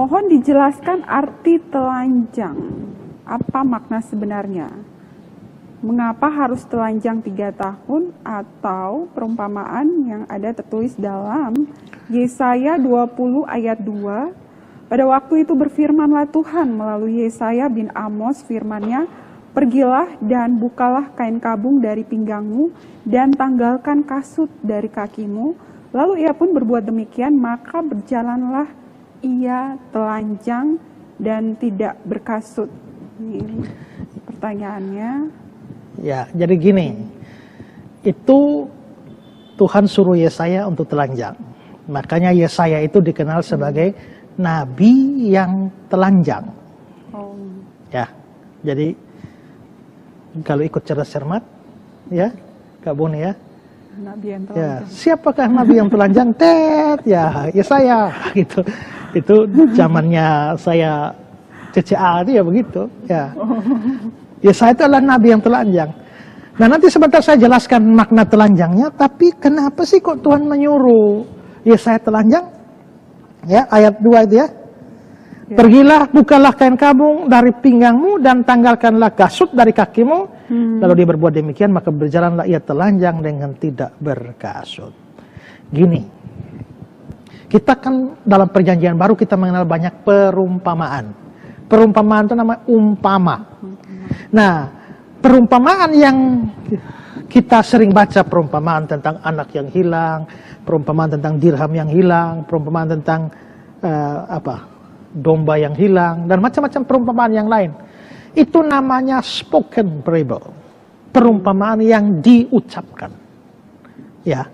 Mohon dijelaskan arti telanjang. Apa makna sebenarnya? Mengapa harus telanjang 3 tahun atau perumpamaan yang ada tertulis dalam Yesaya 20 ayat 2. Pada waktu itu berfirmanlah Tuhan melalui Yesaya bin Amos firman-Nya, pergilah dan bukalah kain kabung dari pinggangmu dan tanggalkan kasut dari kakimu. Lalu ia pun berbuat demikian, maka berjalanlah ia telanjang dan tidak berkasut. Ini pertanyaannya. Ya, jadi gini, itu Tuhan suruh Yesaya untuk telanjang. Makanya Yesaya itu dikenal sebagai nabi yang telanjang. Oh. Ya, jadi kalau ikut cerdas cermat, ya, Kak Boni ya. Nabi yang Ya, telanjang. siapakah nabi yang telanjang? Ya, Yesaya gitu. Itu zamannya saya CCA itu ya begitu, ya. Yesaya itu adalah nabi yang telanjang. Nah, nanti sebentar saya jelaskan makna telanjangnya, tapi kenapa sih kok Tuhan menyuruh Yesaya telanjang? Ya, ayat 2 itu ya. Pergilah, bukalah kain kabung dari pinggangmu dan tanggalkanlah kasut dari kakimu. Lalu dia berbuat demikian, maka berjalanlah ia telanjang dengan tidak berkasut. Gini, kita kan dalam perjanjian baru kita mengenal banyak perumpamaan. Perumpamaan itu namanya umpama. Nah, perumpamaan yang kita sering baca, perumpamaan tentang anak yang hilang, perumpamaan tentang dirham yang hilang, perumpamaan tentang domba yang hilang, dan macam-macam perumpamaan yang lain. Itu namanya spoken parable, perumpamaan yang diucapkan. Ya,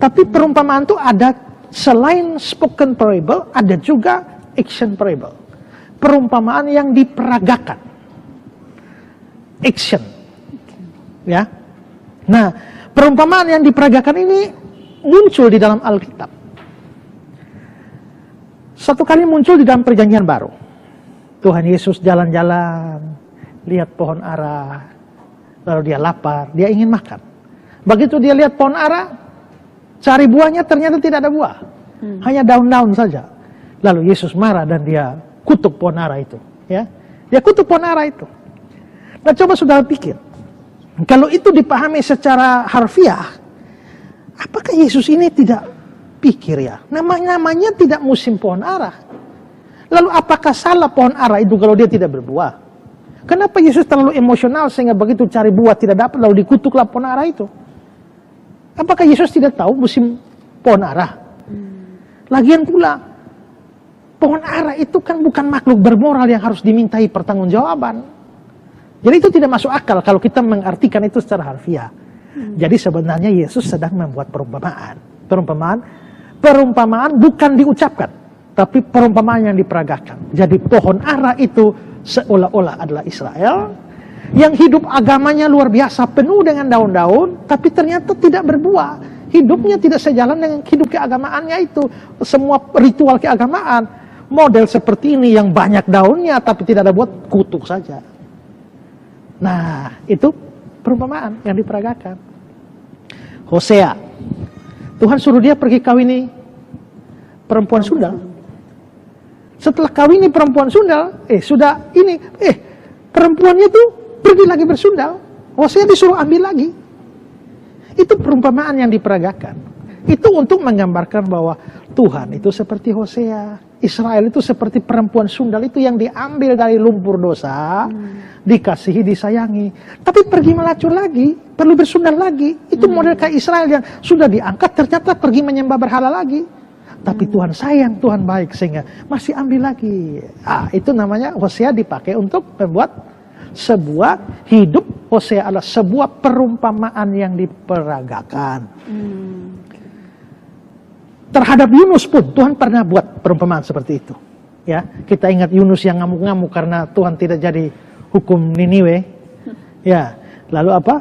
tapi perumpamaan itu ada selain spoken parable, ada juga action parable, perumpamaan yang diperagakan. Action, ya. Nah, perumpamaan yang diperagakan ini muncul di dalam Alkitab. Satu kali muncul di dalam perjanjian baru. Tuhan Yesus jalan-jalan, lihat pohon ara, lalu dia lapar, dia ingin makan. Begitu dia lihat pohon ara, cari buahnya ternyata tidak ada buah, hanya daun-daun saja. Lalu Yesus marah dan dia kutuk pohon ara itu, ya. Dia kutuk pohon ara itu. Nah, coba saudara pikir, kalau itu dipahami secara harfiah, apakah Yesus ini tidak pikir ya? Namanya tidak musim pohon ara. Lalu apakah salah pohon ara itu kalau dia tidak berbuah? Kenapa Yesus terlalu emosional sehingga begitu cari buah tidak dapat lalu dikutuklah pohon ara itu? Apakah Yesus tidak tahu musim pohon ara? Lagian pula, pohon ara itu kan bukan makhluk bermoral yang harus dimintai pertanggungjawaban. Jadi itu tidak masuk akal kalau kita mengartikan itu secara harfiah. Jadi sebenarnya Yesus sedang membuat perumpamaan. Perumpamaan bukan diucapkan, tapi perumpamaan yang diperagakan. Jadi pohon ara itu seolah-olah adalah Israel, yang hidup agamanya luar biasa, penuh dengan daun-daun, tapi ternyata tidak berbuah. Hidupnya tidak sejalan dengan hidup keagamaannya itu. Semua ritual keagamaan, model seperti ini yang banyak daunnya, tapi tidak ada buat, kutuk saja. Nah, itu perumpamaan yang diperagakan. Hosea, Tuhan suruh dia pergi kawini perempuan sundal. Setelah kawini perempuan sundal, perempuannya tuh pergi lagi bersundal. Hosea disuruh ambil lagi. Itu perumpamaan yang diperagakan. Itu untuk menggambarkan bahwa Tuhan itu seperti Hosea. Israel itu seperti perempuan sundal itu yang diambil dari lumpur dosa, dikasihi, disayangi. Tapi pergi melacur lagi, perlu bersundal lagi. Itu model kayak Israel yang sudah diangkat, ternyata pergi menyembah berhala lagi. Tapi Tuhan sayang, Tuhan baik, sehingga masih ambil lagi. Itu namanya Hosea dipakai untuk membuat sebuah hidup. Hosea adalah sebuah perumpamaan yang diperagakan. Terhadap Yunus pun Tuhan pernah buat perumpamaan seperti itu. Ya, kita ingat Yunus yang ngamuk-ngamuk karena Tuhan tidak jadi hukum Niniwe. Ya, lalu apa?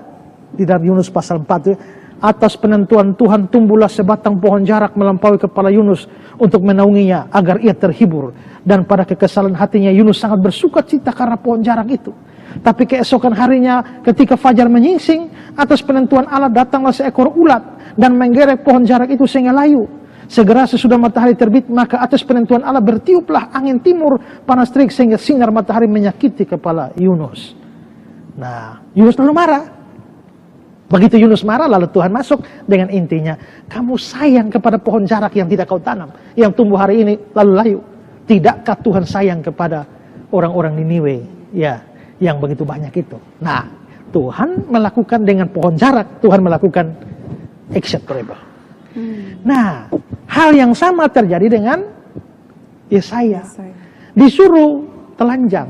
Di dalam Yunus pasal 4 itu, atas penentuan Tuhan tumbuhlah sebatang pohon jarak melampaui kepala Yunus untuk menaunginya agar ia terhibur. Dan pada kekesalan hatinya Yunus sangat bersuka cita karena pohon jarak itu. Tapi keesokan harinya ketika fajar menyingsing, atas penentuan Allah datanglah seekor ulat dan menggerek pohon jarak itu sehingga layu. Segera sesudah matahari terbit, maka atas penentuan Allah bertiuplah angin timur panas terik sehingga sinar matahari menyakiti kepala Yunus. Nah, Yunus lalu marah. Begitu Yunus marah, lalu Tuhan masuk dengan intinya, kamu sayang kepada pohon jarak yang tidak kau tanam, yang tumbuh hari ini lalu layu. Tidakkah Tuhan sayang kepada orang-orang Niniwe, ya, yang begitu banyak itu? Nah, Tuhan melakukan dengan pohon jarak, Tuhan melakukan acceptable. Nah, hal yang sama terjadi dengan Yesaya. Disuruh telanjang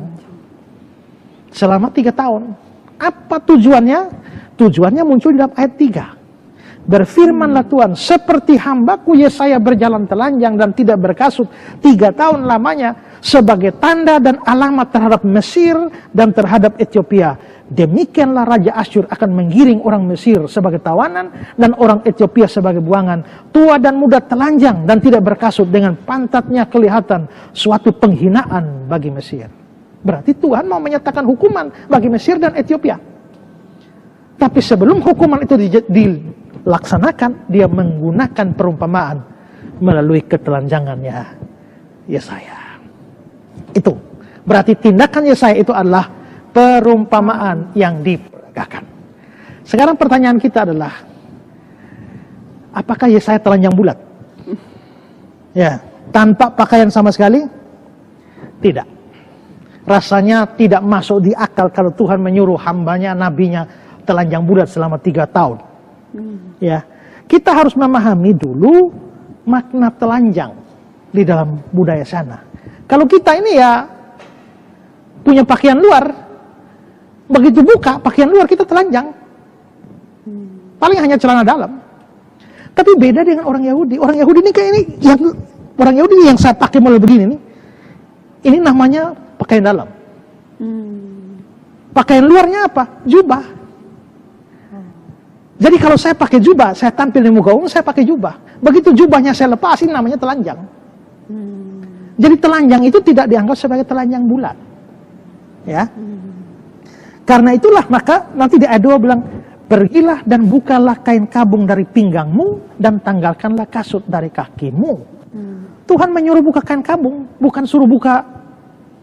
selama 3 tahun. Apa tujuannya? Tujuannya muncul di dalam ayat 3. Berfirmanlah Tuhan, seperti hambaku Yesaya berjalan telanjang dan tidak berkasut 3 tahun lamanya sebagai tanda dan alamat terhadap Mesir dan terhadap Ethiopia. Demikianlah Raja Asyur akan menggiring orang Mesir sebagai tawanan dan orang Ethiopia sebagai buangan. Tua dan muda telanjang dan tidak berkasut, dengan pantatnya kelihatan suatu penghinaan bagi Mesir. Berarti Tuhan mau menyatakan hukuman bagi Mesir dan Ethiopia. Tapi sebelum hukuman itu dilaksanakan, dia menggunakan perumpamaan melalui ketelanjangannya Yesaya. Itu berarti tindakan Yesaya itu adalah perumpamaan yang diperagakan. Sekarang pertanyaan kita adalah, apakah Yesaya telanjang bulat? Ya, tanpa pakaian sama sekali? Tidak. Rasanya tidak masuk di akal kalau Tuhan menyuruh hambanya, nabinya telanjang bulat selama 3 tahun. Ya, kita harus memahami dulu makna telanjang di dalam budaya sana. Kalau kita ini ya punya pakaian luar, begitu buka pakaian luar kita telanjang, paling hanya celana dalam. Tapi beda dengan orang Yahudi. Orang Yahudi ini kayak ini, yang orang Yahudi yang saya pakai mulai begini nih, ini namanya pakaian dalam. Pakaian luarnya apa? Jubah. Jadi kalau saya pakai jubah, saya tampil di muka umum, saya pakai jubah. Begitu jubahnya saya lepasin, namanya telanjang. Jadi telanjang itu tidak dianggap sebagai telanjang bulat. Ya. Karena itulah maka nanti di ayat 2 bilang, pergilah dan bukalah kain kabung dari pinggangmu dan tanggalkanlah kasut dari kakimu. Tuhan menyuruh buka kain kabung, bukan suruh buka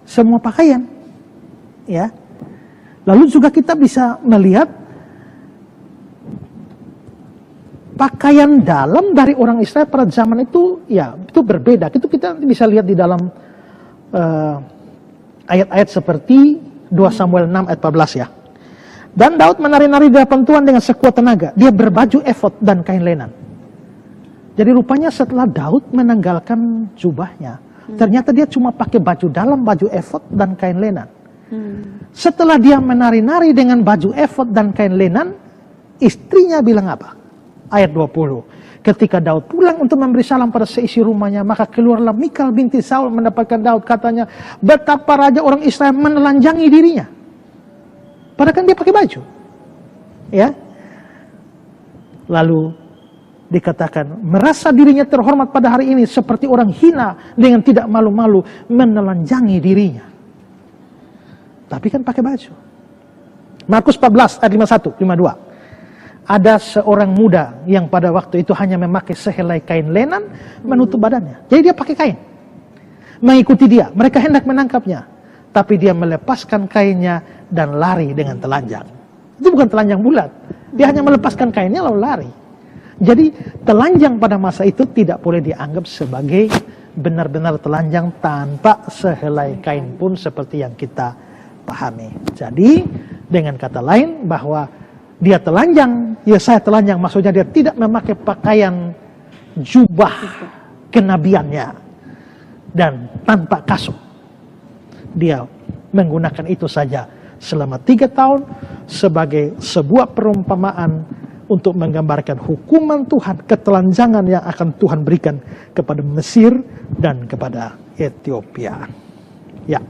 semua pakaian. Ya. Lalu juga kita bisa melihat pakaian dalam dari orang Israel pada zaman itu, ya itu berbeda. Itu kita bisa lihat di dalam ayat-ayat seperti 2 Samuel 6 ayat 14 ya. Dan Daud menari-nari di hadapan Tuhan dengan sekuat tenaga. Dia berbaju efod dan kain lenan. Jadi rupanya setelah Daud menanggalkan jubahnya, ternyata dia cuma pakai baju dalam, baju efod dan kain lenan. Setelah dia menari-nari dengan baju efod dan kain lenan, istrinya bilang apa? Ayat 20. Ketika Daud pulang untuk memberi salam pada seisi rumahnya, maka keluarlah Mikal binti Saul mendapatkan Daud. Katanya, betapa raja orang Israel menelanjangi dirinya. Padahal kan dia pakai baju. Ya. Lalu dikatakan, merasa dirinya terhormat pada hari ini seperti orang hina dengan tidak malu-malu menelanjangi dirinya. Tapi kan pakai baju. Markus 14 ayat 51, 52. Ada seorang muda yang pada waktu itu hanya memakai sehelai kain lenan menutup badannya. Jadi dia pakai kain. Mengikuti dia. Mereka hendak menangkapnya. Tapi dia melepaskan kainnya dan lari dengan telanjang. Itu bukan telanjang bulat. Dia hanya melepaskan kainnya lalu lari. Jadi telanjang pada masa itu tidak boleh dianggap sebagai benar-benar telanjang tanpa sehelai kain pun seperti yang kita pahami. Jadi dengan kata lain bahwa dia telanjang, Yesaya telanjang, maksudnya dia tidak memakai pakaian jubah kenabiannya dan tanpa kasut. Dia menggunakan itu saja selama 3 tahun sebagai sebuah perumpamaan untuk menggambarkan hukuman Tuhan, ketelanjangan yang akan Tuhan berikan kepada Mesir dan kepada Ethiopia. Ya.